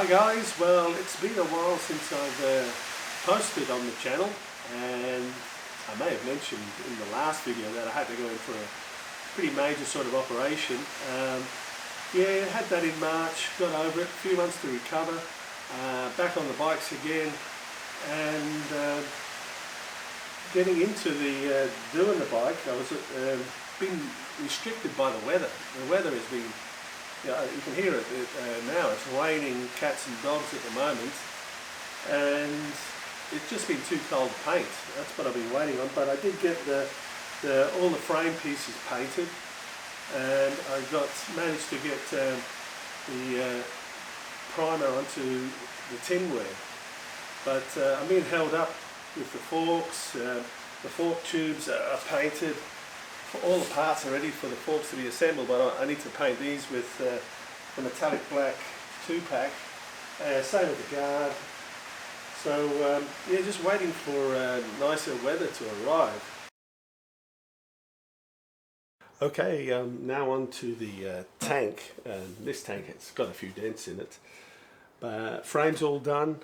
Hi guys, well it's been a while since I've posted on the channel, and I may have mentioned in the last video that I had to go in for a pretty major sort of operation. Yeah, had that in March, got over it, a few months to recover, back on the bikes again, and getting into the doing the bike. I was been restricted by the weather. The weather has been, you can hear it now. It's raining cats and dogs at the moment, and it's just been too cold to paint. That's what I've been waiting on. But I did get all the frame pieces painted, and I managed to get the primer onto the tinware. But I'm being held up with the forks. The fork tubes are painted. All the parts are ready for the forks to be assembled, but I need to paint these with the metallic black 2-pack. Same with the guard. So yeah, just waiting for nicer weather to arrive. Okay, now on to the tank. This tank has got a few dents in it. Frame's all done.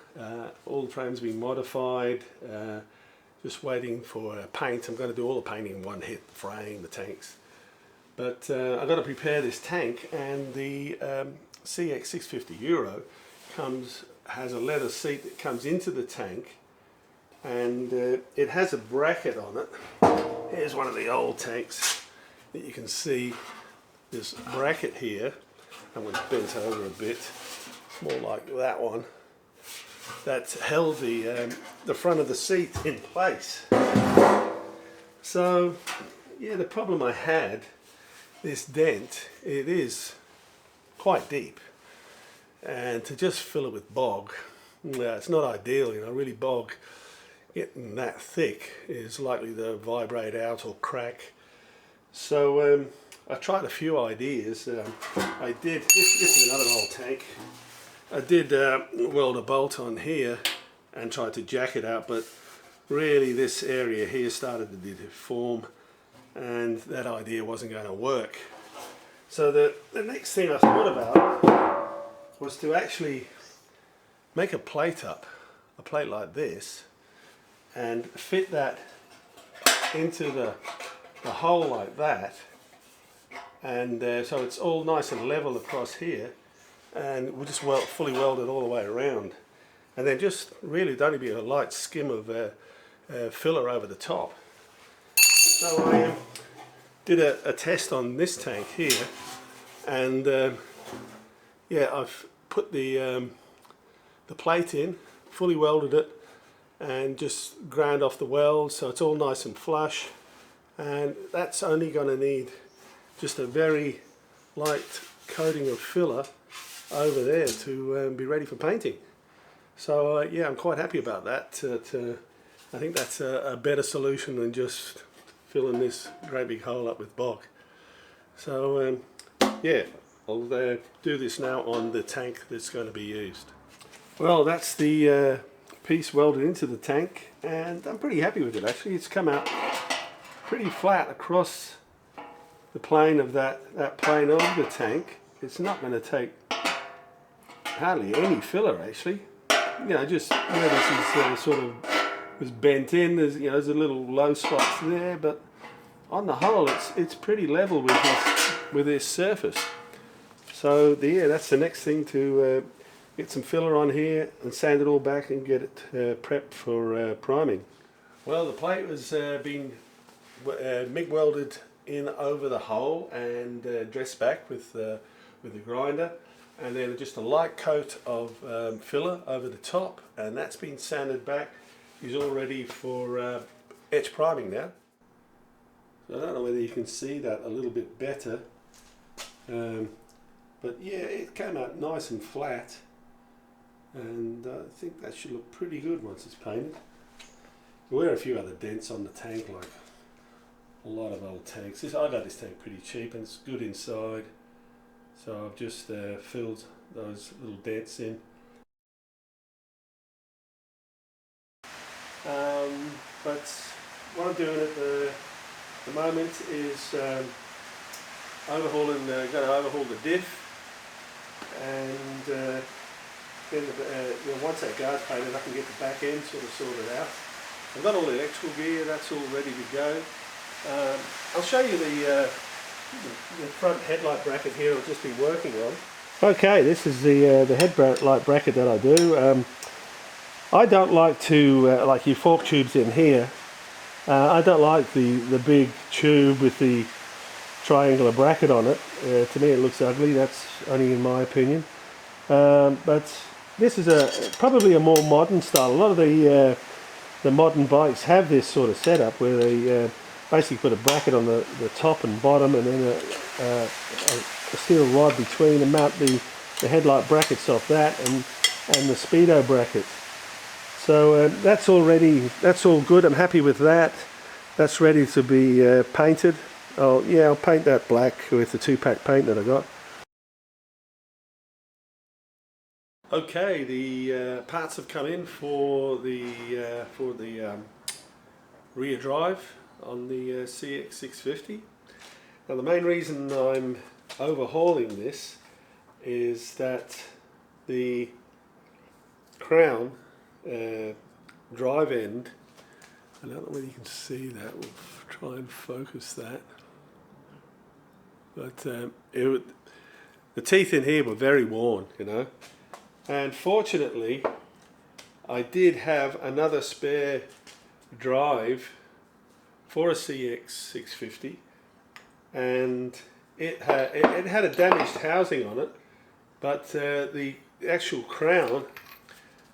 All the frames been modified. Just waiting for paint. I'm going to do all the painting in one hit, the frame, the tanks. But I've got to prepare this tank, and the CX650E has a leather seat that comes into the tank, and it has a bracket on it. Here's one of the old tanks that you can see. This bracket here, and when it's bent over a bit, it's more like that one. That's held the front of the seat in place. So yeah, the problem I had, this dent, it is quite deep, and to just fill it with bog, it's not ideal. Really bog getting that thick is likely to vibrate out or crack. So I tried a few ideas. I did, this is another old tank. I did weld a bolt on here and tried to jack it out, but really this area here started to deform, and that idea wasn't going to work. So the next thing I thought about was to actually make a plate like this, and fit that into the hole like that, and so it's all nice and level across here. And we'll just fully weld it all the way around, and then just really only be a light skim of filler over the top. So I did a test on this tank here, and yeah, I've put the plate in, fully welded it, and just ground off the weld so it's all nice and flush, and that's only going to need just a very light coating of filler over there to be ready for painting. So yeah, I'm quite happy about that. I think that's a better solution than just filling this great big hole up with bog. So yeah, I'll do this now on the tank that's going to be used. Well, that's the piece welded into the tank, and I'm pretty happy with it actually. It's come out pretty flat across the plane of that plane of the tank. It's not going to take hardly any filler actually. Just where this is sort of was bent in, there's a little low spots there, but on the whole it's pretty level with this surface. So yeah, that's the next thing, to get some filler on here and sand it all back and get it prepped for priming. Well, the plate was being MIG welded in over the hole and dressed back with the grinder, and then just a light coat of filler over the top, and that's been sanded back. He's all ready for etch priming now. So I don't know whether you can see that a little bit better, but yeah, it came out nice and flat, and I think that should look pretty good once it's painted. There were a few other dents on the tank, like a lot of old tanks. I got this tank pretty cheap, and it's good inside. So I've just filled those little dents in. But what I'm doing at the moment is going to overhaul the diff, and then once that guard's painted, I can get the back end sort of sorted out. I've got all the electrical gear, that's all ready to go. I'll show you the front headlight bracket here I've just been working on. Okay, this is the headlight bracket that I do. I don't like to, like your fork tubes in here, I don't like the big tube with the triangular bracket on it. To me it looks ugly, that's only in my opinion. But this is probably a more modern style. A lot of the modern bikes have this sort of setup where they basically put a bracket on the top and bottom, and then a steel rod between, and mount the headlight brackets off that and the speedo bracket. So that's all ready, that's all good. I'm happy with that. That's ready to be painted. I'll paint that black with the 2-pack paint that I got. Okay, the parts have come in for the rear drive on the CX650. Now the main reason I'm overhauling this is that the crown drive end, I don't know whether you can see that, we'll try and focus that, but the teeth in here were very worn, you know, and fortunately I did have another spare drive for a CX650, and it had a damaged housing on it, but the actual crown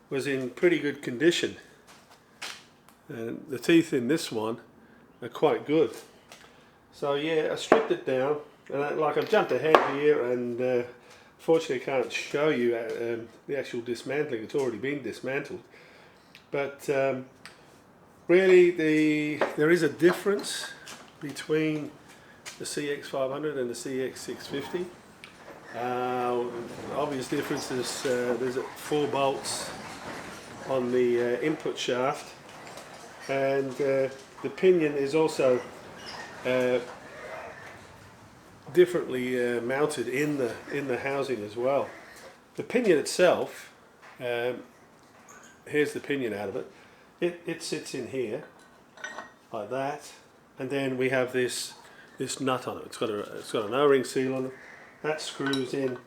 was in pretty good condition, and the teeth in this one are quite good. So yeah, I stripped it down, and I've jumped ahead here, and fortunately I can't show you the actual dismantling. It's already been dismantled, but really there is a difference between the CX500 and the CX650. Obvious difference is there's 4 bolts on the input shaft, and the pinion is also differently mounted in the housing as well. The pinion itself, here's the pinion out of it. It sits in here like that, and then we have this nut on it. It's got an O-ring seal on it that screws in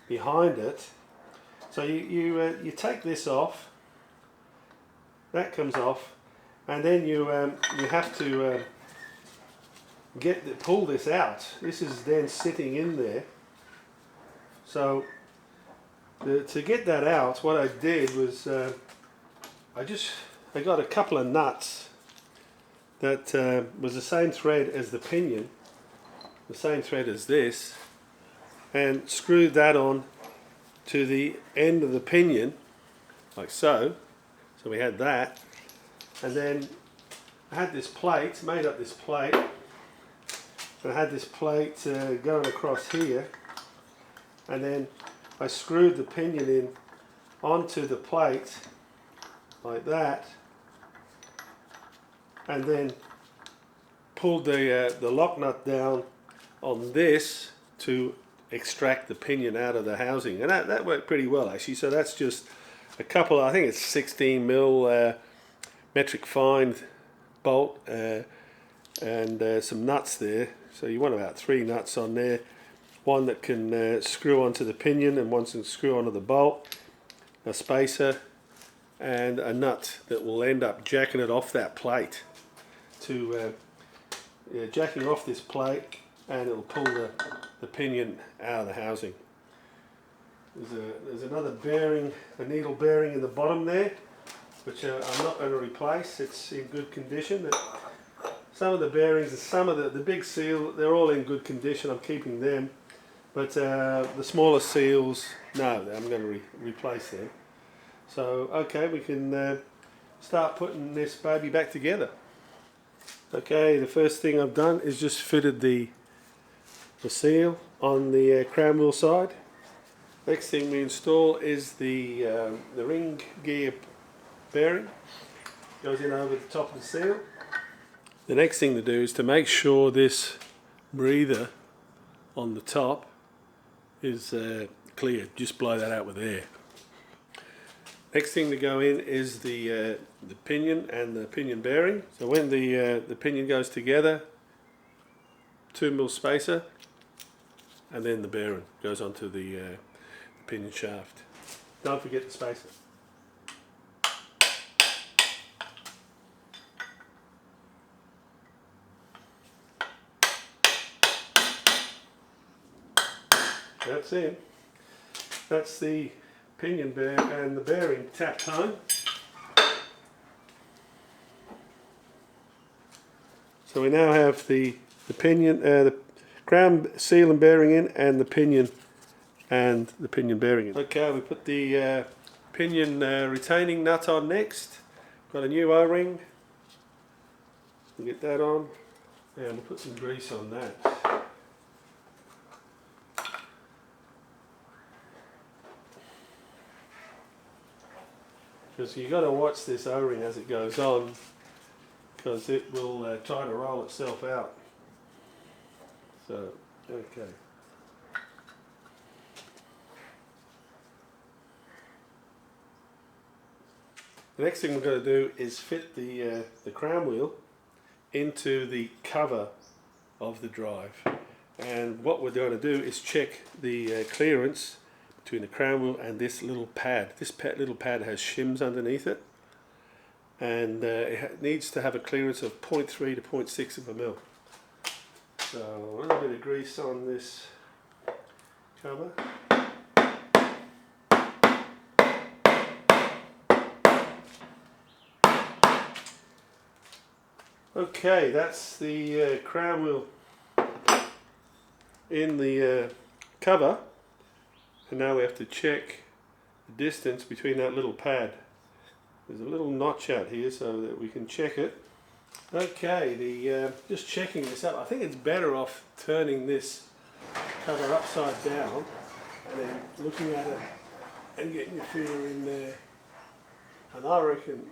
behind it. So you take this off, that comes off, and then you have to pull this out. This is then sitting in there. So to get that out, what I did was I got a couple of nuts that was the same thread as the pinion, the same thread as this, and screwed that on to the end of the pinion, like so. So we had that, and then I had this plate, made up this plate, and I had this plate going across here, and then I screwed the pinion in onto the plate like that, and then pulled the lock nut down on this to extract the pinion out of the housing, and that worked pretty well actually. So that's just a couple, I think it's 16 mil metric fine bolt and some nuts there. So you want about 3 nuts on there, one that can screw onto the pinion and one can screw onto the bolt, a spacer, and a nut that will end up jacking it off that plate to jacking off this plate, and it'll pull the pinion out of the housing. There's another bearing, a needle bearing in the bottom there, which I'm not going to replace. It's in good condition. Some of the bearings and some of the big seal, they're all in good condition. I'm keeping them, but the smaller seals, no, I'm going to replace them. So okay, we can start putting this baby back together. Okay, the first thing I've done is just fitted the seal on the crown wheel side. Next thing we install is the ring gear bearing. Goes in over the top of the seal. The next thing to do is to make sure this breather on the top is clear. Just blow that out with air. Next thing to go in is the pinion and the pinion bearing. So when the pinion goes together, 2mm spacer, and then the bearing goes onto the pinion shaft. Don't forget the spacer. That's it. That's the pinion bear and the bearing tapped home. So we now have the pinion, the crown seal and bearing in, and the pinion bearing in. Okay, we put the pinion retaining nut on next. Got a new O-ring. We'll get that on, and we'll put some grease on that. Because you've got to watch this O-ring as it goes on, because it will try to roll itself out. So, okay. The next thing we're going to do is fit the crown wheel into the cover of the drive. And what we're going to do is check the clearance between the crown wheel and this little pad. This little pad has shims underneath it, and it needs to have a clearance of 0.3 to 0.6 of a mil. So a little bit of grease on this cover. Okay, that's the crown wheel in the cover, and now we have to check the distance between that little pad. There's a little notch out here so that we can check it. Okay, just checking this up. I think it's better off turning this cover upside down and then looking at it and getting your finger in there. And I reckon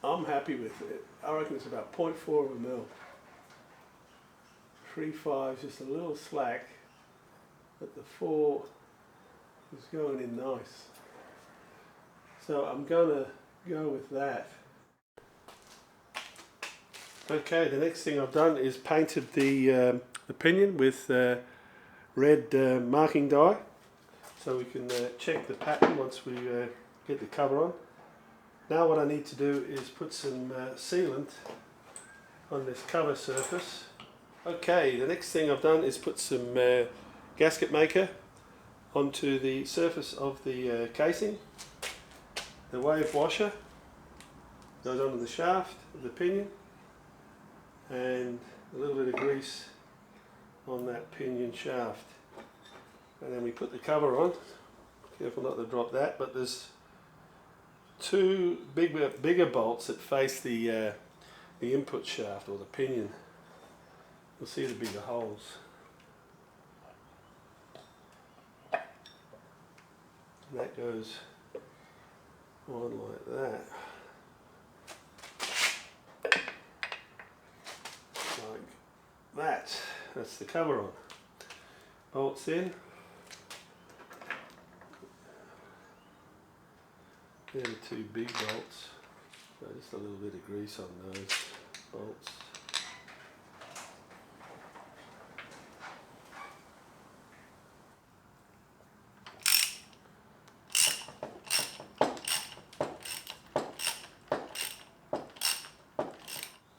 I'm happy with it. I reckon it's about 0.4 of a mil. 3.5 is just a little slack, but the 4 is going in nice. So I'm gonna go with that. Okay, the next thing I've done is painted the pinion with red marking dye, so we can check the pattern once we get the cover on. Now what I need to do is put some sealant on this cover surface. Okay, the next thing I've done is put some gasket maker onto the surface of the casing. The wave washer goes onto the shaft of the pinion, and a little bit of grease on that pinion shaft. And then we put the cover on. Careful not to drop that, but there's two bigger bolts that face the input shaft or the pinion. You'll see the bigger holes. And that goes on like that. Like that. That's the cover on. Bolts in. They're the two big bolts. So just a little bit of grease on those bolts.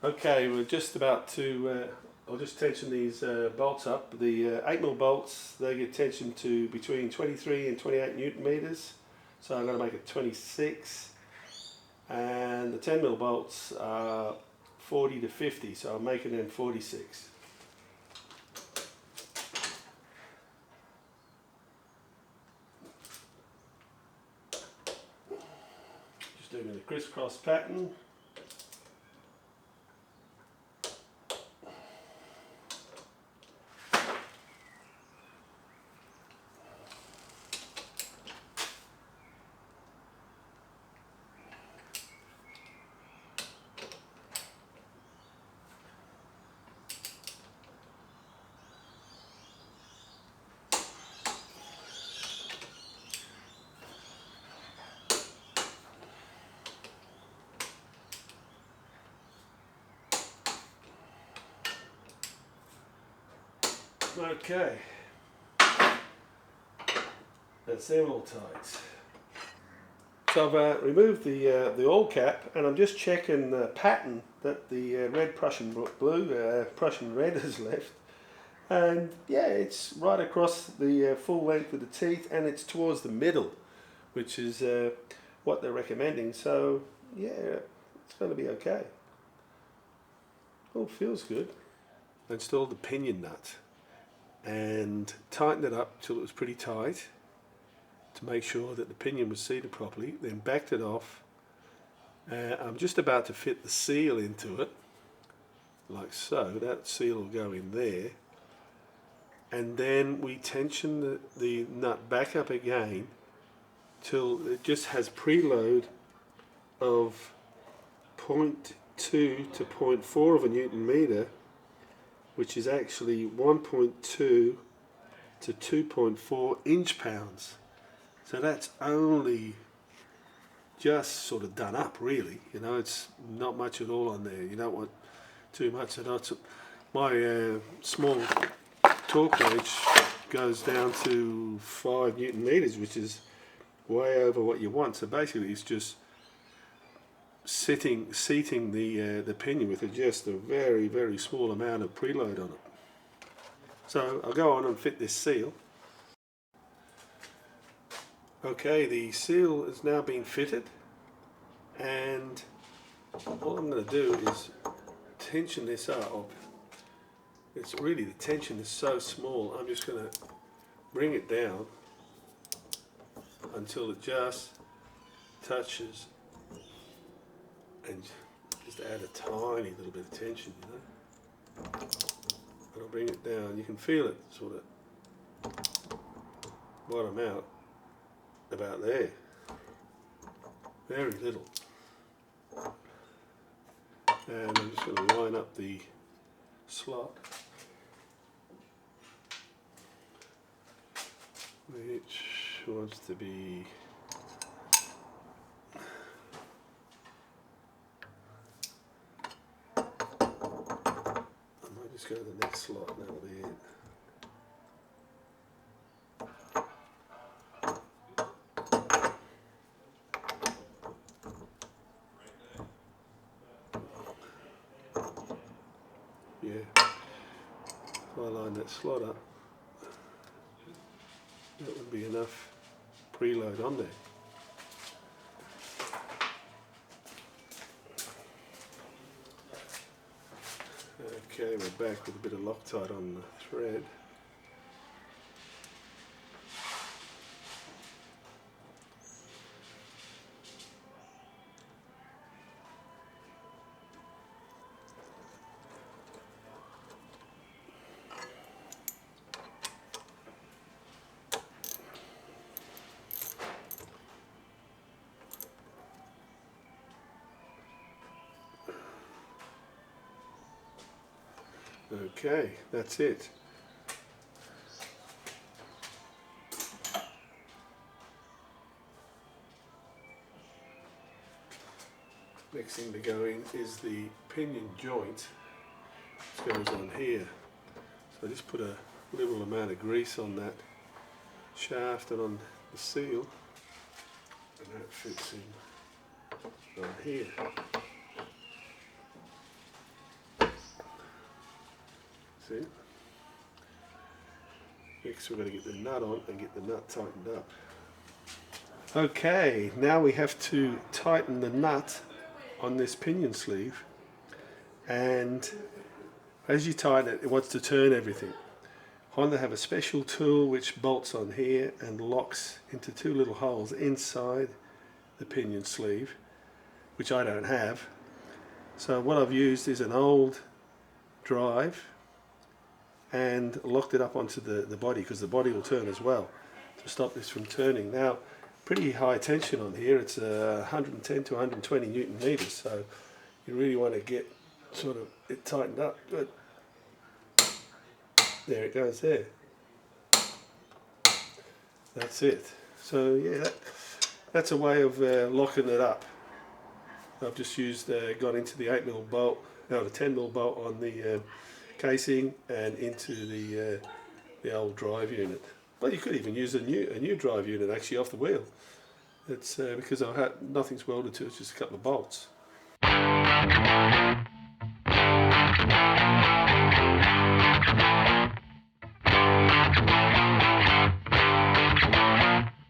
Okay, we're just about to, I'll just tension these bolts up. The 8mm bolts, they get tensioned to between 23 and 28 Newton meters. So I'm going to make it 26. And the 10mm bolts are 40 to 50, so I'm making them 46. Just doing a crisscross pattern. Okay, that's them all tight. So I've removed the oil cap, and I'm just checking the pattern that the red Prussian blue, Prussian red has left. And yeah, it's right across the full length of the teeth, and it's towards the middle, which is what they're recommending. So yeah, it's going to be okay. All feels good. I installed the pinion nut and tightened it up till it was pretty tight to make sure that the pinion was seated properly, then backed it off. I'm just about to fit the seal into it, like so. That seal will go in there. And then we tension the nut back up again till it just has preload of 0.2 to 0.4 of a Newton meter, which is actually 1.2 to 2.4 inch pounds. So that's only just sort of done up, really. You know, it's not much at all on there. You don't want too much. My small torque gauge goes down to 5 Newton meters, which is way over what you want. So basically, it's just seating the pinion with just a very, very small amount of preload on it. So I'll go on and fit this seal. Okay, the seal has now been fitted, and all I'm going to do is tension this up. It's really, the tension is so small, I'm just going to bring it down until it just touches, and just add a tiny little bit of tension, you know. And I'll bring it down. You can feel it sort of bottom out about there. Very little. And I'm just going to line up the slot, which wants to be just go to the next slot, and that'll be it. Yeah, if I line that slot up, that would be enough preload on there. Okay, we're back with a bit of Loctite on the thread. Okay, that's it. Next thing to go in is the pinion joint, which goes on here. So I just put a little amount of grease on that shaft and on the seal, and that fits in on here. See? Next we're going to get the nut on and get the nut tightened up. Okay, now we have to tighten the nut on this pinion sleeve, and as you tighten it, it wants to turn everything. Honda have a special tool which bolts on here and locks into 2 little holes inside the pinion sleeve, which I don't have. So what I've used is an old drive and locked it up onto the body, because the body will turn as well, to stop this from turning. Now, pretty high tension on here. It's 110 to 120 Newton meters, so you really want to get sort of it tightened up. Good. There it goes there. That's it. So yeah, that's a way of locking it up. I've just gone into the 8mm bolt, no, the 10mm bolt on the casing, and into the the old drive unit. Well, you could even use a new drive unit actually off the wheel. It's because nothing's welded to it, just a couple of bolts.